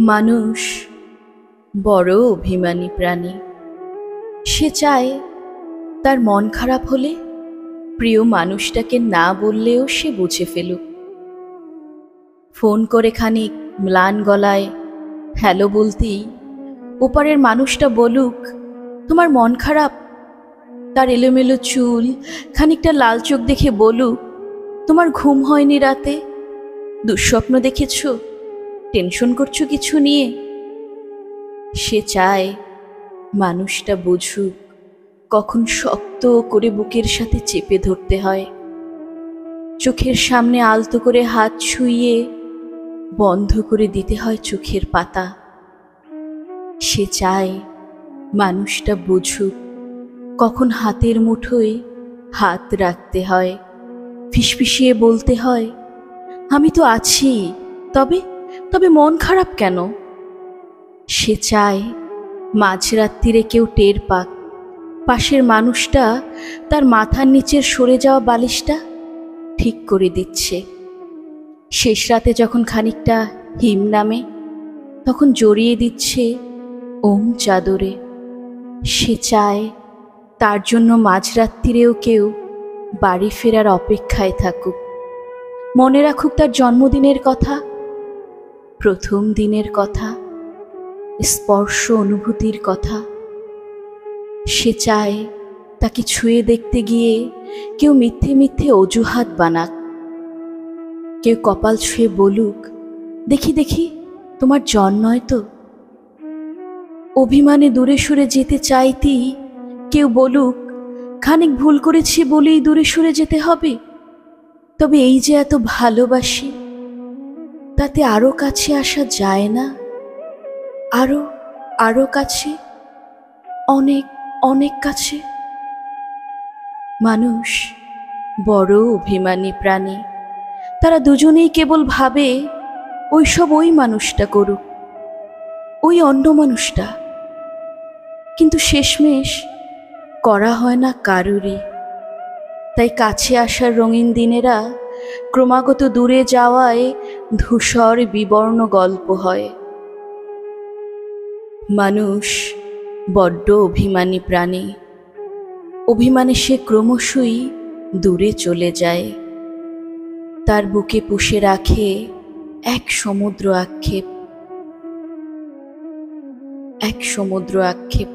মানুষ বড় অভিমানী প্রাণী। সে চায় তার মন খারাপ হলে প্রিয় মানুষটাকে না বললেও সে বুঝে ফেলুক। ফোন করে খানিক ম্লান গলায় হ্যালো বলতেই ওপারের মানুষটা বলুক, তোমার মন খারাপ। তার এলোমেলো চুল, খানিকটা লাল চোখ দেখে বলুক, তোমার ঘুম হয়নি রাতে, দুঃস্বপ্ন দেখেছ, টেনশন করছো কিছু নিয়ে। সে চায় মানুষটা বুঝুক কখন শক্ত করে বুকের সাথে চেপে ধরতে হয়, চোখের সামনে আলতো করে হাত ছুঁয়ে বন্ধ করে দিতে হয় চোখের পাতা। সে চায় মানুষটা বুঝুক কখন হাতের মুঠোয় হাত রাখতে হয়, ফিসফিসিয়ে বলতে হয়, আমি তো আছি, তবে তবে মন খারাপ কেন। সে চায় মাঝরাত্রিরে কেউ টের পাক পাশের মানুষটা তার মাথার নিচের সরে যাওয়া বালিশটা ঠিক করে দিচ্ছে। শেষ রাতে যখন খানিকটা হিম নামে তখন জড়িয়ে দিচ্ছে ওম চাদরে। সে চায় তার জন্য মাঝরাত্রিরেও কেউ বাড়ি ফেরার অপেক্ষায় থাকুক, মনে রাখুক তার জন্মদিনের কথা, প্রথম দিনের কথা, স্পর্শ অনুভূতির কথা। সে চায় তাকে ছুঁয়ে দেখতে গিয়ে কেউ মিথ্যে মিথ্যে অজুহাত বানাক, কেউ কপাল ছুঁয়ে বলুক, দেখি দেখি তোমার জ্বর নয় তো। অভিমানে দূরে সরে যেতে চাইতেই কেউ বলুক, খানিক ভুল করেছি বলেই দূরে সরে যেতে হবে। তবে এই যে এত ভালোবাসি, তাতে আরো কাছে আসা যায় না? আরো আরো কাছে, অনেক অনেক কাছে। মানুষ বড় অভিমানী প্রাণী। তারা দুজনেই কেবল ভাবে ওই মানুষটা করুক, ওই অন্য মানুষটা, কিন্তু শেষমেশ করা হয় না কারুরই। তাই কাছে আসার রঙিন দিনেরা ক্রমাগত দূরে যাওয়ায় ধূসর বিবর্ণ গল্প হয়। মানুষ বড্ড অভিমানী প্রাণী। অভিমানে সে ক্রমশই দূরে চলে যায়। তার বুকে পুষে রাখে এক সমুদ্র আক্ষেপ, এক সমুদ্র আক্ষেপ।